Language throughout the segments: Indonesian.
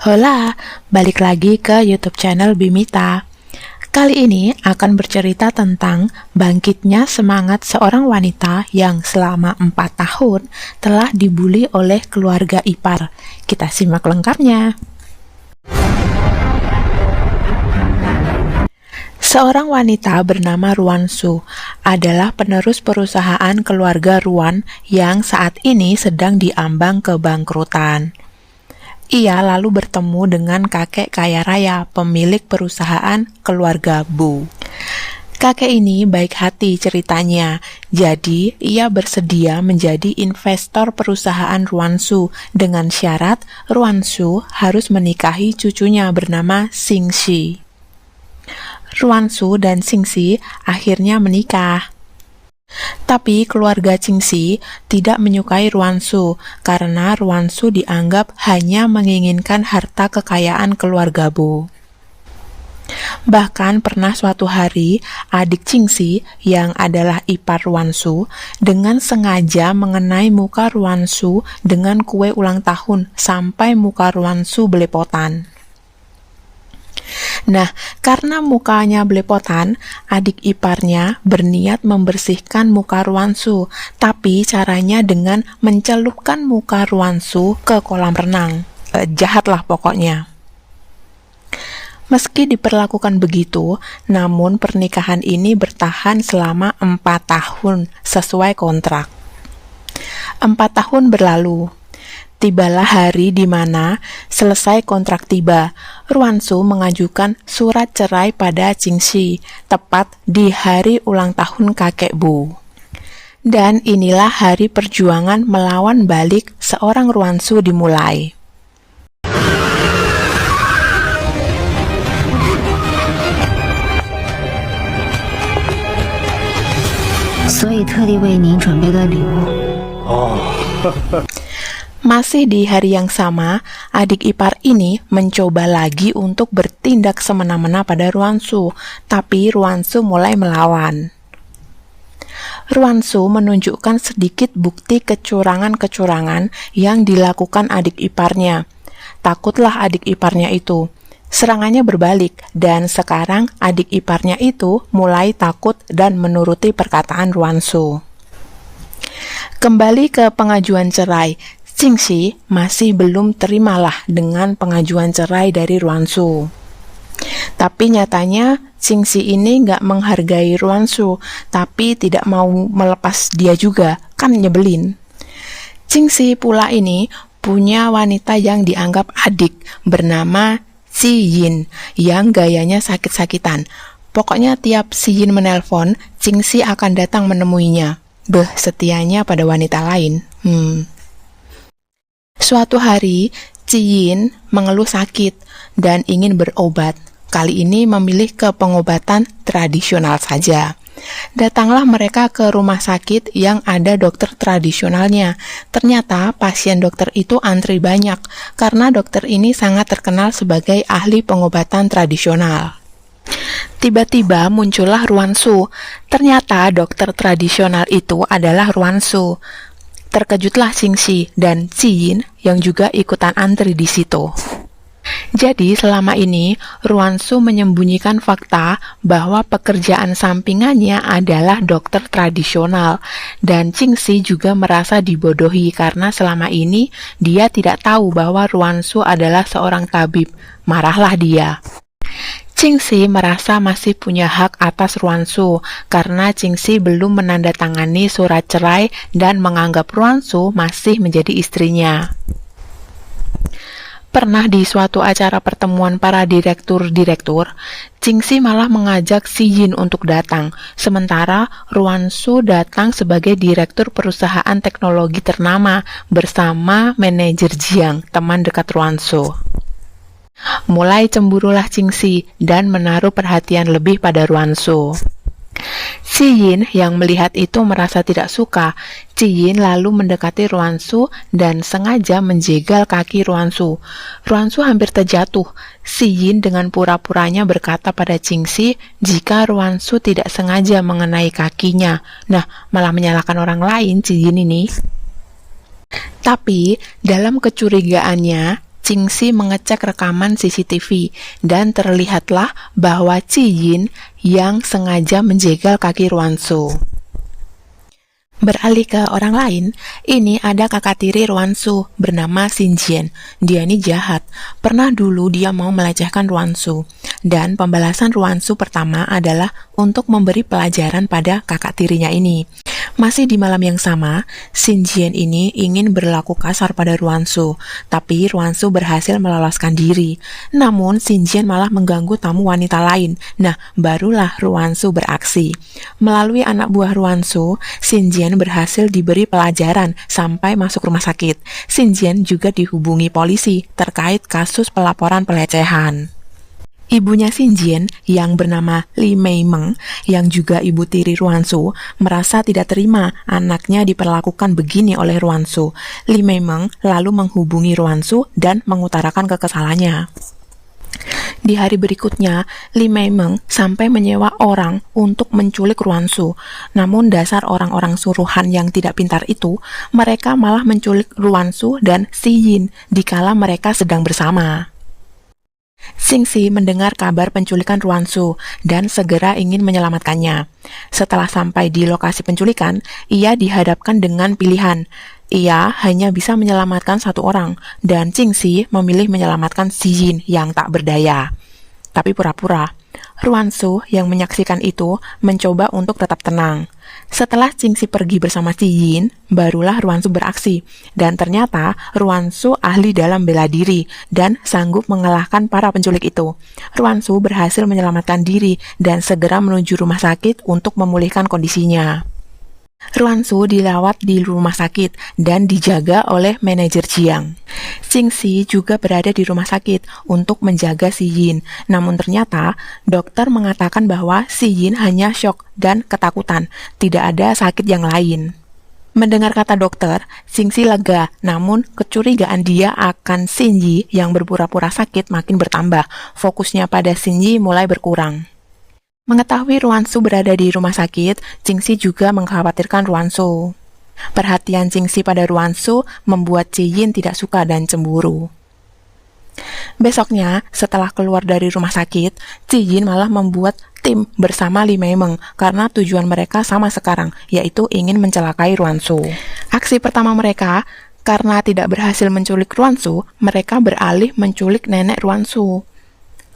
Hola, balik lagi ke YouTube channel Bimita. Kali ini akan bercerita tentang bangkitnya semangat seorang wanita yang selama 4 tahun telah dibully oleh keluarga ipar. Kita simak lengkapnya. Seorang wanita bernama Ruan Su adalah penerus perusahaan keluarga Ruan yang saat ini sedang diambang kebangkrutan. Ia lalu bertemu dengan kakek kaya raya, pemilik perusahaan keluarga Bu. Kakek ini baik hati ceritanya, jadi ia bersedia menjadi investor perusahaan Ruan Su dengan syarat Ruan Su harus menikahi cucunya bernama Xing Xi. Ruan Su dan Xing Xi akhirnya menikah. Tapi keluarga Xing Xi tidak menyukai Ruan Su karena Ruan Su dianggap hanya menginginkan harta kekayaan keluarga Bu. Bahkan pernah suatu hari adik Xing Xi yang adalah ipar Ruan Su dengan sengaja mengenai muka Ruan Su dengan kue ulang tahun sampai muka Ruan Su belepotan. Nah, karena mukanya belepotan, adik iparnya berniat membersihkan muka Ruan Su, tapi caranya dengan mencelupkan muka Ruan Su ke kolam renang. Jahatlah pokoknya. Meski diperlakukan begitu, namun pernikahan ini bertahan selama 4 tahun sesuai kontrak. 4 tahun berlalu. Tibalah hari di mana selesai kontrak tiba, Ruan Su mengajukan surat cerai pada Xing Xi, tepat di hari ulang tahun kakek Bu. Dan inilah hari perjuangan melawan balik seorang Ruan Su dimulai. Masih di hari yang sama, adik ipar ini mencoba lagi untuk bertindak semena-mena pada Ruan Su, tapi Ruan Su mulai melawan. Ruan Su menunjukkan sedikit bukti kecurangan-kecurangan yang dilakukan adik iparnya. Takutlah adik iparnya itu. Serangannya berbalik, dan sekarang adik iparnya itu mulai takut dan menuruti perkataan Ruan Su. Kembali ke pengajuan cerai, Xing Xi masih belum terimalah dengan pengajuan cerai dari Ruan Su. Tapi nyatanya Xing Xi ini nggak menghargai Ruan Su, tapi tidak mau melepas dia juga, kan nyebelin. Xing Xi pula ini punya wanita yang dianggap adik bernama Si Yin yang gayanya sakit-sakitan. Pokoknya tiap Si Yin menelpon, Xing Xi akan datang menemuinya. Setianya pada wanita lain. Suatu hari, Ci Yin mengeluh sakit dan ingin berobat. Kali ini memilih ke pengobatan tradisional saja. Datanglah mereka ke rumah sakit yang ada dokter tradisionalnya. Ternyata pasien dokter itu antri banyak karena dokter ini sangat terkenal sebagai ahli pengobatan tradisional. Tiba-tiba muncullah Ruan Su. Ternyata dokter tradisional itu adalah Ruan Su. Terkejutlah Xing Xi dan Ci Yin yang juga ikutan antri di situ. Jadi selama ini Ruan Su menyembunyikan fakta bahwa pekerjaan sampingannya adalah dokter tradisional, dan Xing Xi juga merasa dibodohi karena selama ini dia tidak tahu bahwa Ruan Su adalah seorang tabib. Marahlah dia. Xing Xi merasa masih punya hak atas Ruan Su karena Xing Xi belum menandatangani surat cerai dan menganggap Ruan Su masih menjadi istrinya. Pernah di suatu acara pertemuan para direktur-direktur, Xing Xi malah mengajak Si Yin untuk datang, sementara Ruan Su datang sebagai direktur perusahaan teknologi ternama bersama manajer Jiang, teman dekat Ruan Su. Mulai cemburulah Xing Xi dan menaruh perhatian lebih pada Ruan Su. Si Yin yang melihat itu merasa tidak suka. Ci Yin lalu mendekati Ruan Su dan sengaja menjegal kaki Ruan Su. Ruan Su hampir terjatuh. Si Yin dengan pura-puranya berkata pada Xing Xi jika Ruan Su tidak sengaja mengenai kakinya. Nah, malah menyalahkan orang lain Ci Yin ini. Tapi dalam kecurigaannya, Jingxi mengecek rekaman CCTV dan terlihatlah bahwa Ziyin yang sengaja menjegal kaki Ruansu. Beralih ke orang lain, ini ada kakak tiri Ruansu bernama Xinjian. Dia ini jahat. Pernah dulu dia mau melecehkan Ruansu. Dan pembalasan Ruansu pertama adalah untuk memberi pelajaran pada kakak tirinya ini. Masih di malam yang sama, Xinjian ini ingin berlaku kasar pada Ruansu, tapi Ruansu berhasil meloloskan diri. Namun, Xinjian malah mengganggu tamu wanita lain. Nah, barulah Ruansu beraksi. Melalui anak buah Ruansu, Xinjian berhasil diberi pelajaran sampai masuk rumah sakit. Xinjian juga dihubungi polisi terkait kasus pelaporan pelecehan. Ibunya Xinjian yang bernama Li Meimeng, yang juga ibu tiri Ruansu, merasa tidak terima anaknya diperlakukan begini oleh Ruansu. Li Meimeng lalu menghubungi Ruansu dan mengutarakan kekesalannya. Di hari berikutnya, Li Meimeng sampai menyewa orang untuk menculik Ruansu. Namun dasar orang-orang suruhan yang tidak pintar itu, mereka malah menculik Ruansu dan Ziyin dikala mereka sedang bersama. Jingxi mendengar kabar penculikan Ruansu dan segera ingin menyelamatkannya. Setelah sampai di lokasi penculikan, ia dihadapkan dengan pilihan. Ia hanya bisa menyelamatkan satu orang, dan Jingxi memilih menyelamatkan Ziyin yang tak berdaya. Tapi pura-pura, Ruansu yang menyaksikan itu mencoba untuk tetap tenang. Setelah Jingxi pergi bersama Ziyin, barulah Ruansu beraksi. Dan ternyata Ruansu ahli dalam bela diri dan sanggup mengalahkan para penculik itu. Ruansu berhasil menyelamatkan diri dan segera menuju rumah sakit untuk memulihkan kondisinya. Ruansu dirawat di rumah sakit dan dijaga oleh manajer Jiang. Jingxi juga berada di rumah sakit untuk menjaga Ziyin. Namun ternyata dokter mengatakan bahwa Ziyin hanya syok dan ketakutan, tidak ada sakit yang lain. Mendengar kata dokter, Jingxi lega, namun kecurigaan dia akan Xinyi yang berpura-pura sakit makin bertambah. Fokusnya pada Xinyi mulai berkurang. Mengetahui Ruansu berada di rumah sakit, Jingxi juga mengkhawatirkan Ruansu. Perhatian Jingxi pada Ruansu membuat Ziyin tidak suka dan cemburu. Besoknya, setelah keluar dari rumah sakit, Ziyin malah membuat tim bersama Li Meimeng karena tujuan mereka sama sekarang, yaitu ingin mencelakai Ruansu. Aksi pertama mereka, karena tidak berhasil menculik Ruansu, mereka beralih menculik nenek Ruansu.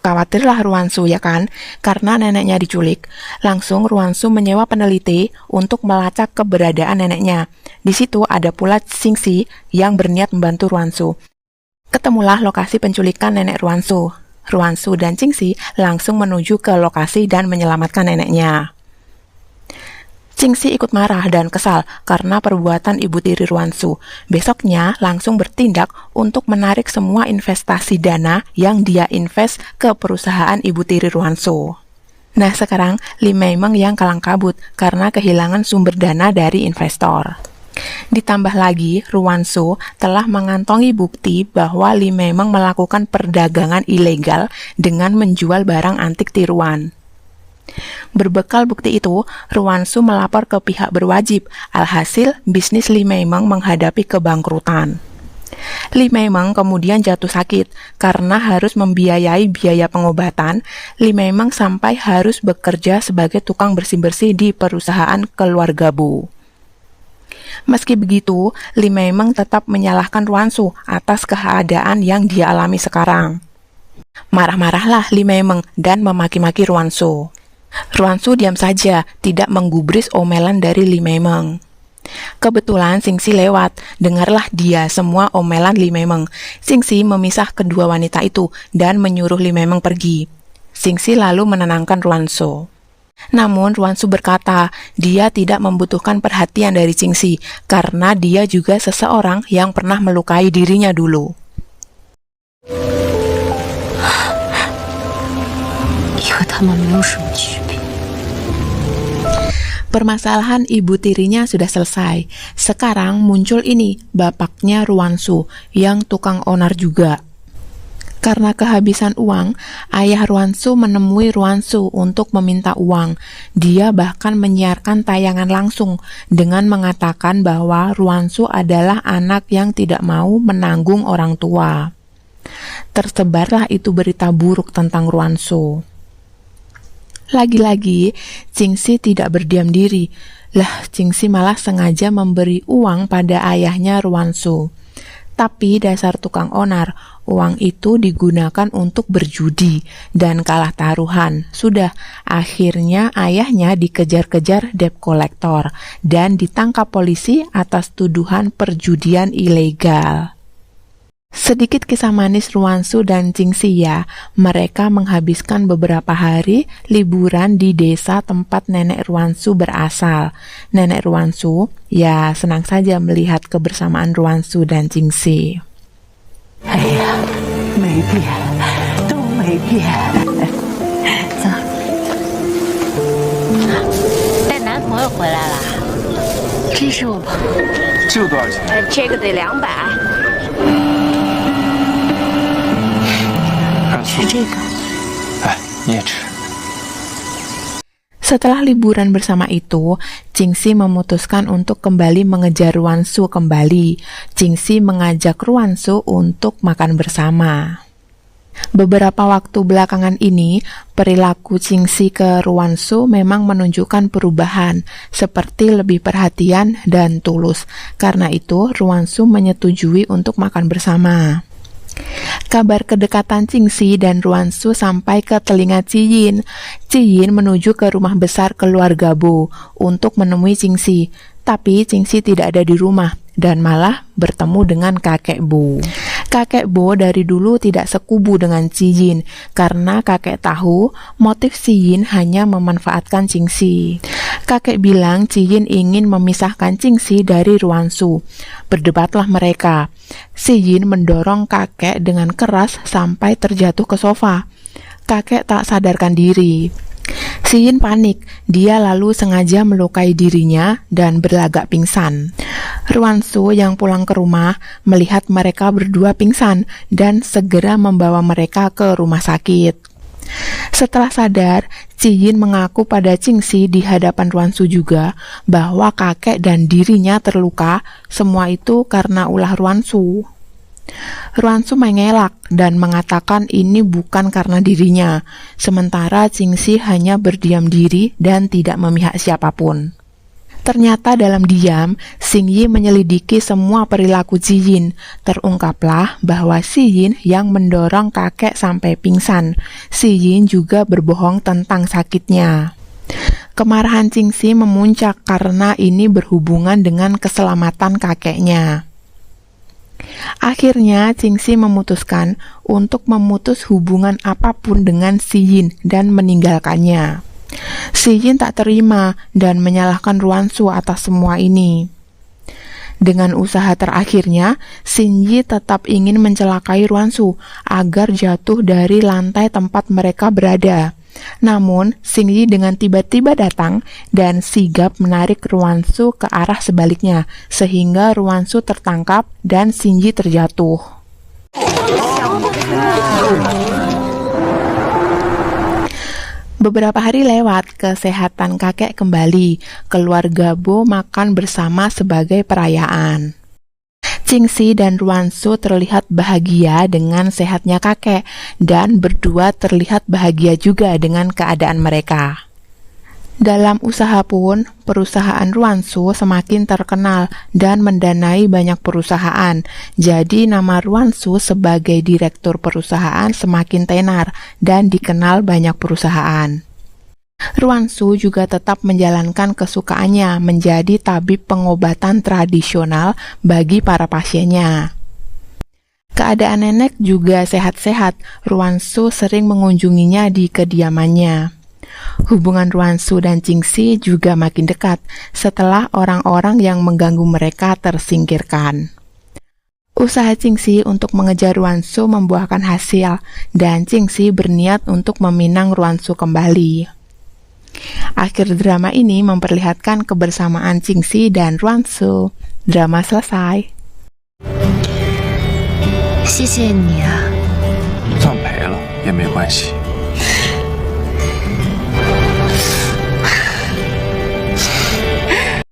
Khawatirlah Ruansu, ya kan? Karena neneknya diculik. Langsung Ruansu menyewa peneliti untuk melacak keberadaan neneknya. Di situ ada pula Jingxi yang berniat membantu Ruansu. Ketemulah lokasi penculikan nenek Ruansu. Ruansu dan Jingxi langsung menuju ke lokasi dan menyelamatkan neneknya. Jingxi ikut marah dan kesal karena perbuatan ibu tiri Ruansu. Besoknya langsung bertindak untuk menarik semua investasi dana yang dia invest ke perusahaan ibu tiri Ruansu. Nah sekarang Li Meimeng yang kalang kabut karena kehilangan sumber dana dari investor. Ditambah lagi, Ruansu telah mengantongi bukti bahwa Li Meimeng melakukan perdagangan ilegal dengan menjual barang antik tiruan. Berbekal bukti itu, Ruansu melapor ke pihak berwajib. Alhasil, bisnis Li Meimeng menghadapi kebangkrutan. Li Meimeng kemudian jatuh sakit karena harus membiayai biaya pengobatan. Li Meimeng sampai harus bekerja sebagai tukang bersih-bersih di perusahaan keluarga Bu. Meski begitu, Li Meimeng tetap menyalahkan Ruansu atas keadaan yang dia alami sekarang. Marah-marahlah Li Meimeng dan memaki-maki Ruansu. Ruansu diam saja, tidak menggubris omelan dari Li Meimeng. Kebetulan Jingxi lewat, dengarlah dia semua omelan Li Meimeng. Jingxi memisah kedua wanita itu dan menyuruh Li Meimeng pergi. Jingxi lalu menenangkan Ruansu. Namun Ruansu berkata, dia tidak membutuhkan perhatian dari Jingxi karena dia juga seseorang yang pernah melukai dirinya dulu. Permasalahan ibu tirinya sudah selesai. Sekarang muncul ini, bapaknya Ruansu, yang tukang onar juga. Karena kehabisan uang, ayah Ruansu menemui Ruansu untuk meminta uang. Dia bahkan menyiarkan tayangan langsung dengan mengatakan bahwa Ruansu adalah anak yang tidak mau menanggung orang tua. Tersebarlah itu berita buruk tentang Ruansu. Lagi-lagi, Jingxi tidak berdiam diri. Jingxi malah sengaja memberi uang pada ayahnya Ruansu. Tapi dasar tukang onar, uang itu digunakan untuk berjudi dan kalah taruhan. Sudah, akhirnya ayahnya dikejar-kejar debt collector dan ditangkap polisi atas tuduhan perjudian ilegal. Sedikit kisah manis Ruansu dan Jingxi ya. Mereka menghabiskan beberapa hari liburan di desa tempat nenek Ruansu berasal. Nenek Ruansu ya senang saja melihat kebersamaan Ruansu dan Jingxi. 哎呀，没变，都没变。走，带男朋友回来了。这是我朋友。这个多少钱？这个得200。吃这个。哎，你也吃。 Setelah liburan bersama itu, Jingxi memutuskan untuk kembali mengejar Ruansu kembali. Jingxi mengajak Ruansu untuk makan bersama. Beberapa waktu belakangan ini, perilaku Jingxi ke Ruansu memang menunjukkan perubahan, seperti lebih perhatian dan tulus. Karena itu, Ruansu menyetujui untuk makan bersama. Kabar kedekatan Jingxi dan Ruansu sampai ke telinga Ziyin. Ziyin menuju ke rumah besar keluarga Bo untuk menemui Jingxi. Tapi Jingxi tidak ada di rumah dan malah bertemu dengan kakek Bo. Kakek Bo dari dulu tidak sekubu dengan Ziyin karena kakek tahu motif Ziyin hanya memanfaatkan Jingxi. Kakek bilang Ziyin ingin memisahkan Jingxi dari Ruansu. Berdebatlah mereka. Ziyin mendorong kakek dengan keras sampai terjatuh ke sofa. Kakek tak sadarkan diri. Ziyin panik. Dia lalu sengaja melukai dirinya dan berlagak pingsan. Ruansu yang pulang ke rumah melihat mereka berdua pingsan dan segera membawa mereka ke rumah sakit. Setelah sadar, Ziyin mengaku pada Jingxi di hadapan Ruansu juga bahwa kakek dan dirinya terluka, semua itu karena ulah Ruansu. Ruansu mengelak dan mengatakan ini bukan karena dirinya, sementara Jingxi hanya berdiam diri dan tidak memihak siapapun. Ternyata dalam diam, Xingyi menyelidiki semua perilaku Ziyin. Terungkaplah bahwa Ziyin yang mendorong kakek sampai pingsan. Ziyin juga berbohong tentang sakitnya. Kemarahan Jingxi memuncak karena ini berhubungan dengan keselamatan kakeknya. Akhirnya, Jingxi memutuskan untuk memutus hubungan apapun dengan Ziyin dan meninggalkannya. Ziyin tak terima dan menyalahkan Ruansu atas semua ini. Dengan usaha terakhirnya, Xingyi tetap ingin mencelakai Ruansu agar jatuh dari lantai tempat mereka berada. Namun, Xingyi dengan tiba-tiba datang dan sigap menarik Ruansu ke arah sebaliknya, sehingga Ruansu tertangkap dan Xingyi terjatuh. Beberapa hari lewat, kesehatan kakek kembali. Keluarga Bo makan bersama sebagai perayaan. Jingxi dan Ruansu terlihat bahagia dengan sehatnya kakek, dan berdua terlihat bahagia juga dengan keadaan mereka. Dalam usaha pun, perusahaan Ruansu semakin terkenal dan mendanai banyak perusahaan. Jadi nama Ruansu sebagai direktur perusahaan semakin tenar dan dikenal banyak perusahaan. Ruansu juga tetap menjalankan kesukaannya menjadi tabib pengobatan tradisional bagi para pasiennya. Keadaan nenek juga sehat-sehat. Ruansu sering mengunjunginya di kediamannya. Hubungan Ruansu dan Jingxi juga makin dekat setelah orang-orang yang mengganggu mereka tersingkirkan. Usaha Jingxi untuk mengejar Ruansu membuahkan hasil, dan Jingxi berniat untuk meminang Ruansu kembali. Akhir drama ini memperlihatkan kebersamaan Jingxi dan Ruansu. Drama selesai. 谢谢你啊。算赔了也没关系。